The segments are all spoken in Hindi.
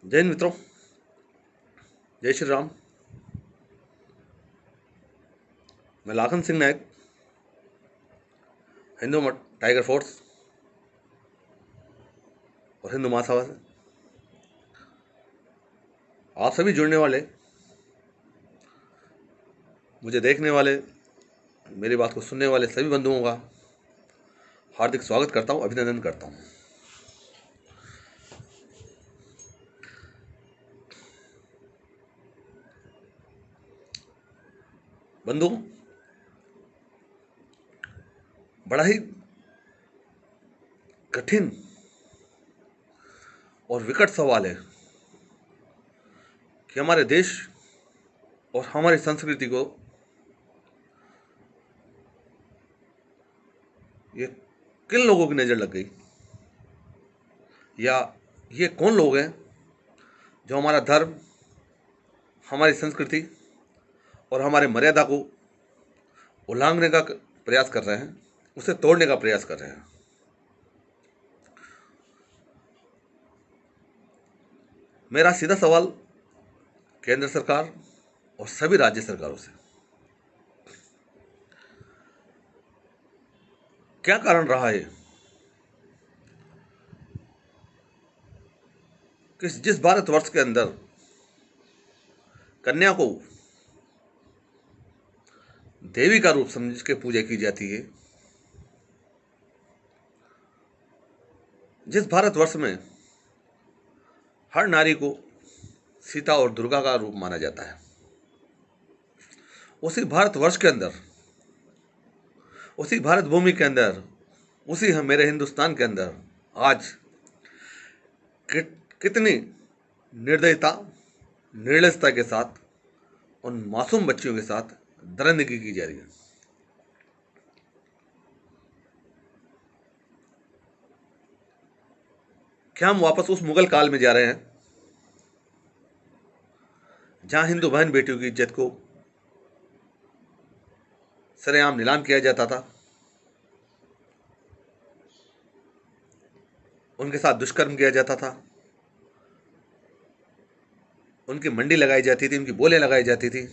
जय हिंद मित्रों, जय श्री राम। मैं लाखन सिंह नायक, हिंदू मठ टाइगर फोर्स और हिंदू महासभा से आप सभी जुड़ने वाले, मुझे देखने वाले, मेरी बात को सुनने वाले सभी बंधुओं का हार्दिक स्वागत करता हूं, अभिनंदन करता हूं। बंधुओं, बड़ा ही कठिन और विकट सवाल है कि हमारे देश और हमारी संस्कृति को ये किन लोगों की नज़र लग गई, या ये कौन लोग हैं जो हमारा धर्म, हमारी संस्कृति और हमारे मर्यादा को उल्लंघने का प्रयास कर रहे हैं, उसे तोड़ने का प्रयास कर रहे हैं। मेरा सीधा सवाल केंद्र सरकार और सभी राज्य सरकारों से, क्या कारण रहा है कि जिस भारतवर्ष के अंदर कन्या को देवी का रूप समझ के पूजा की जाती है, जिस भारतवर्ष में हर नारी को सीता और दुर्गा का रूप माना जाता है, उसी भारतवर्ष के अंदर, उसी भारत भूमि के अंदर, उसी मेरे हिंदुस्तान के अंदर आज कितनी निर्दयता, निर्लजता के साथ उन मासूम बच्चियों के साथ दरिंदगी की जा रही है। क्या हम वापस उस मुगल काल में जा रहे हैं जहां हिंदू बहन बेटियों की इज्जत को सरेआम नीलाम किया जाता था, उनके साथ दुष्कर्म किया जाता था, उनकी मंडी लगाई जाती थी, उनकी बोलें लगाई जाती थी,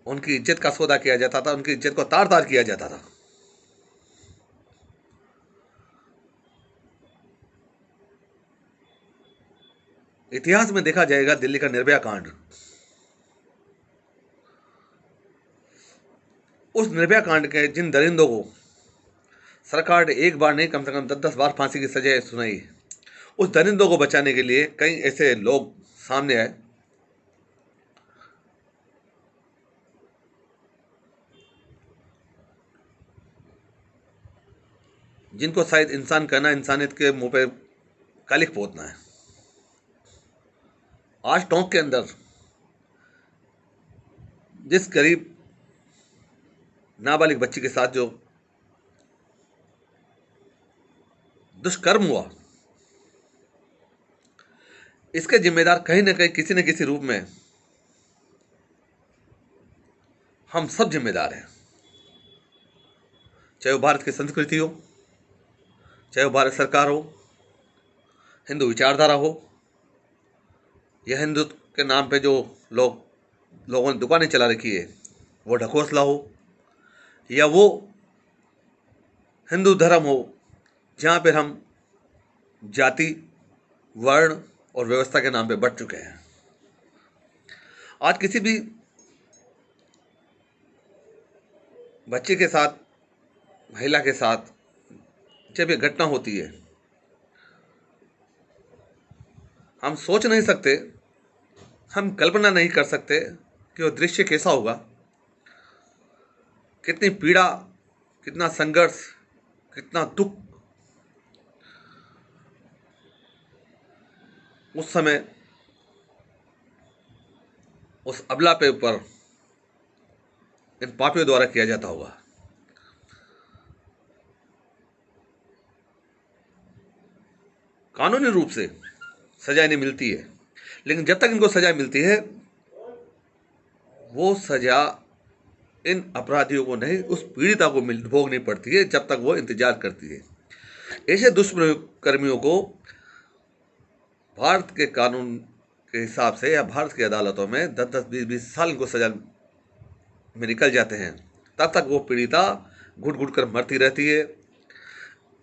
उनकी इज्जत का सौदा किया जाता था, उनकी इज्जत को तार तार किया जाता था। इतिहास में देखा जाएगा दिल्ली का निर्भया कांड, उस निर्भया कांड के जिन दरिंदों को सरकार ने एक बार नहीं कम से कम 10-10 बार फांसी की सजा सुनाई, उस दरिंदों को बचाने के लिए कई ऐसे लोग सामने आए जिनको शायद इंसान कहना इंसानियत के मुंह पे कालिक पोतना है। आज टोंक के अंदर जिस गरीब नाबालिग बच्ची के साथ जो दुष्कर्म हुआ, इसके जिम्मेदार कहीं ना कहीं किसी न किसी रूप में हम सब जिम्मेदार हैं, चाहे वो भारत की संस्कृति हो, चाहे वो भारत सरकार हो, हिंदू विचारधारा हो, या हिंदू के नाम पे जो लोगों ने दुकानें चला रखी है वो ढकोसला हो, या वो हिंदू धर्म हो जहाँ पर हम जाति, वर्ण और व्यवस्था के नाम पे बढ़ चुके हैं। आज किसी भी बच्चे के साथ, महिला के साथ जब ये घटना होती है, हम सोच नहीं सकते, हम कल्पना नहीं कर सकते कि वो दृश्य कैसा होगा, कितनी पीड़ा, कितना संघर्ष, कितना दुख उस समय उस अबला पे ऊपर इन पापियों द्वारा किया जाता होगा। कानूनी रूप से सजा नहीं मिलती है, लेकिन जब तक इनको सजा मिलती है, वो सजा इन अपराधियों को नहीं, उस पीड़िता को भोगनी पड़ती है जब तक वो इंतजार करती है। ऐसे दुष्कर्मियों को भारत के कानून के हिसाब से या भारत की अदालतों में 10-10, 20-20 साल को सजा में निकल जाते हैं, तब तक वो पीड़िता घुट घुट कर मरती रहती है,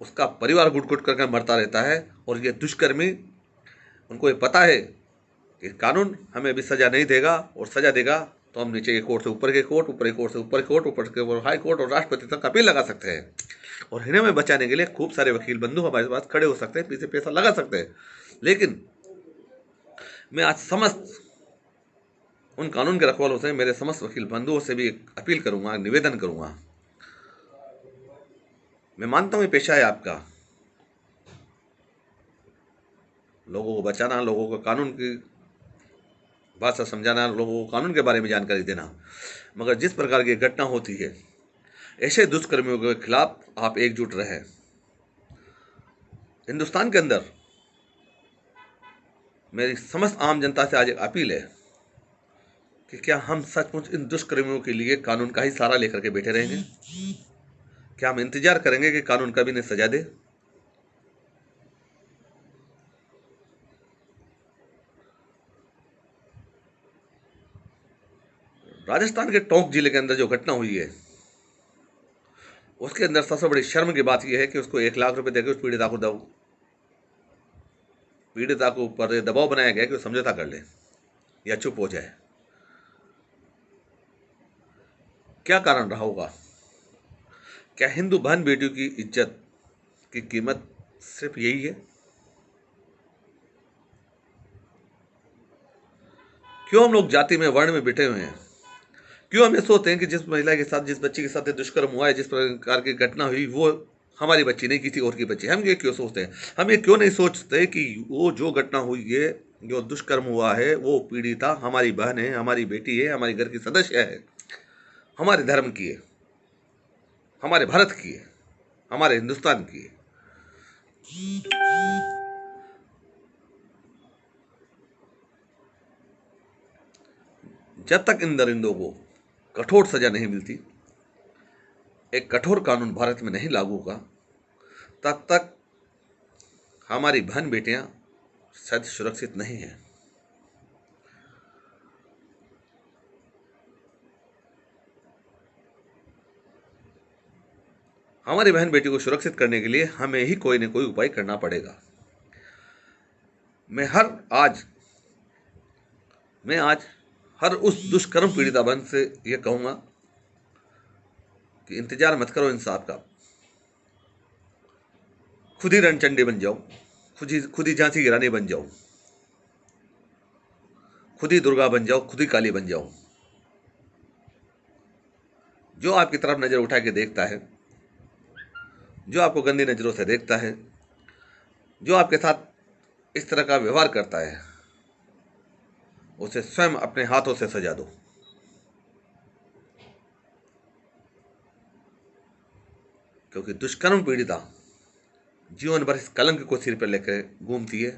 उसका परिवार घुट घुट कर मरता रहता है। और ये दुष्कर्मी, उनको ये पता है कि कानून हमें अभी सजा नहीं देगा, और सजा देगा तो हम नीचे के कोर्ट से ऊपर के कोर्ट, ऊपर के कोर्ट से ऊपर कोर्ट, ऊपर के हाई कोर्ट और राष्ट्रपति तक अपील लगा सकते हैं। और इन्हें में बचाने के लिए खूब सारे वकील बंधु हमारे पास खड़े हो सकते हैं, पीछे पैसा लगा सकते हैं। लेकिन मैं आज समस्त उन कानून के रखवालों से, मेरे समस्त वकील बंधुओं से भी एक अपील करूंगा, निवेदन करूंगा। मैं मानता हूं ये पेशा है आपका, लोगों को बचाना, लोगों को कानून की भाषा समझाना, लोगों को कानून के बारे में जानकारी देना। मगर जिस प्रकार की घटना होती है, ऐसे दुष्कर्मियों के खिलाफ आप एकजुट रहें। हिंदुस्तान के अंदर मेरी समस्त आम जनता से आज एक अपील है कि क्या हम सचमुच इन दुष्कर्मियों के लिए कानून का ही सहारा लेकर के बैठे रहेंगे? क्या हम इंतजार करेंगे कि कानून कभी इन्हें सजा दे? राजस्थान के टोंक जिले के अंदर जो घटना हुई है, उसके अंदर सबसे बड़ी शर्म की बात यह है कि उसको 1 लाख रुपए देकर उस पीड़िता को ऊपर दबाव बनाया गया कि वो समझौता कर ले या चुप हो जाए। क्या कारण रहा होगा? क्या हिंदू बहन बेटियों की इज्जत की कीमत सिर्फ यही है? क्यों हम लोग जाति में, वर्ण में बैठे हुए हैं? क्यों हम ये सोचते हैं कि जिस महिला के साथ, जिस बच्ची के साथ दुष्कर्म हुआ है, जिस प्रकार की घटना हुई, वो हमारी बच्ची नहीं, किसी और की बच्ची? हम ये क्यों सोचते हैं? हम ये क्यों नहीं सोचते कि वो जो घटना हुई है, जो दुष्कर्म हुआ है, वो पीड़िता हमारी बहन है, हमारी बेटी है, हमारे घर की सदस्य है, हमारे धर्म की है, हमारे भारत की है, हमारे हिंदुस्तान की है। जब तक इन दरिंदों को कठोर सजा नहीं मिलती, एक कठोर कानून भारत में नहीं लागू होगा, तब तक हमारी बहन बेटियां शायद सुरक्षित नहीं हैं। हमारी बहन बेटी को सुरक्षित करने के लिए हमें ही कोई न कोई उपाय करना पड़ेगा। मैं आज हर उस दुष्कर्म पीड़िता बहन से यह कहूंगा कि इंतजार मत करो इंसाफ का, खुद ही रणचंडी बन जाओ, खुद ही झांसी की रानी बन जाओ, खुद ही दुर्गा बन जाओ, खुद ही काली बन जाओ। जो आपकी तरफ नजर उठा के देखता है, जो आपको गंदी नजरों से देखता है, जो आपके साथ इस तरह का व्यवहार करता है, उसे स्वयं अपने हाथों से सजा दो। क्योंकि दुष्कर्म पीड़िता जीवन भर इस कलंक को सिर पर लेकर घूमती है।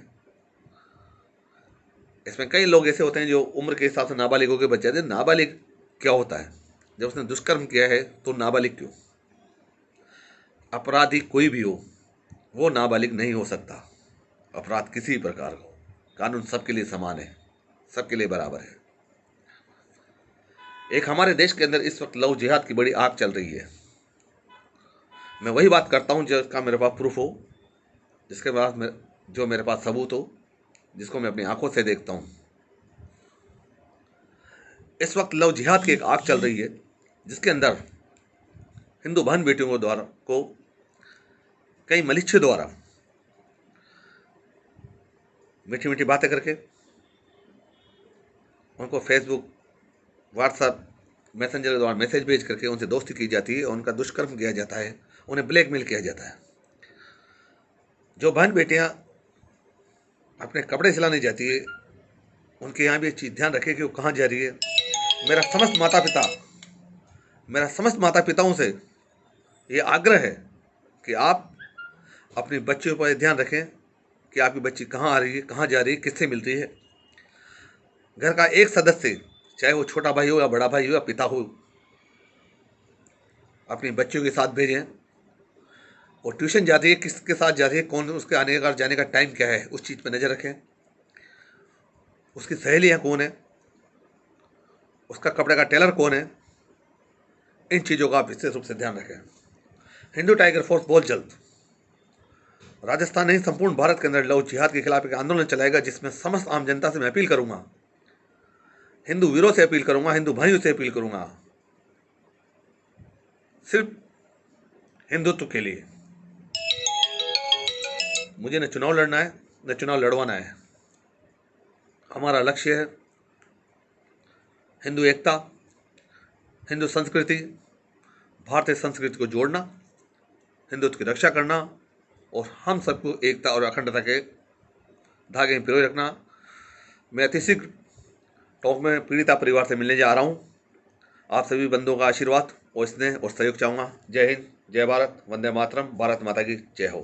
इसमें कई लोग ऐसे होते हैं जो उम्र के हिसाब से नाबालिगों के बच्चे थे। नाबालिग क्या होता है? जब उसने दुष्कर्म किया है तो नाबालिग क्यों? अपराधी कोई भी हो, वो नाबालिग नहीं हो सकता। अपराध किसी प्रकार का हो, कानून सबके लिए समान है, सबके लिए बराबर है। एक हमारे देश के अंदर इस वक्त लव जिहाद की बड़ी आग चल रही है। मैं वही बात करता हूं जिसका मेरे पास प्रूफ हो, जिसके बाद जो मेरे पास सबूत हो, जिसको मैं अपनी आंखों से देखता हूं। इस वक्त लव जिहाद की एक आग चल रही है, जिसके अंदर हिंदू बहन बेटियों को कई मलिच्छे द्वारा मीठी मीठी बातें करके उनको फेसबुक, व्हाट्सएप, मैसेंजर के द्वारा मैसेज भेज करके उनसे दोस्ती की जाती है, उनका दुष्कर्म किया जाता है, उन्हें ब्लैकमेल किया जाता है। जो बहन बेटियां अपने कपड़े सिलाने जाती है, उनके यहाँ भी एक चीज़ ध्यान रखें कि वो कहाँ जा रही है। मेरा समस्त माता पिताओं से ये आग्रह है कि आप अपनी बच्चियों पर ध्यान रखें कि आपकी बच्ची कहाँ आ रही है, कहाँ जा रही है, किससे मिल रही है। घर का एक सदस्य, चाहे वो छोटा भाई हो या बड़ा भाई हो या पिता हो, अपनी बच्चियों के साथ भेजें। और ट्यूशन जाती है, किसके साथ जाती है, कौन उसके आने का जाने का टाइम क्या है, उस चीज़ पर नज़र रखें। उसकी सहेलियाँ कौन है, उसका कपड़े का टेलर कौन है, इन चीज़ों का आप विशेष रूप से ध्यान रखें। हिंदू टाइगर फोर्स बहुत जल्द राजस्थान नहीं संपूर्ण भारत के अंदर लव जिहाद के खिलाफ एक आंदोलन चलाएगा, जिसमें समस्त आम जनता से मैं अपील करूंगा, हिंदू वीरों से अपील करूंगा, हिंदू भाइयों से अपील करूंगा, सिर्फ हिंदुत्व के लिए। मुझे न चुनाव लड़ना है न चुनाव लड़वाना है। हमारा लक्ष्य है हिंदू एकता, हिंदू संस्कृति, भारतीय संस्कृति को जोड़ना, हिंदुत्व की रक्षा करना और हम सबको एकता और अखंडता के धागे में पिरोए रखना। मैं अति शीघ्र टोंक में पीड़िता परिवार से मिलने जा रहा हूँ। आप सभी बंधुओं का आशीर्वाद और स्नेह और सहयोग चाहूँगा। जय हिंद, जय भारत, वंदे मातरम, भारत माता की जय हो।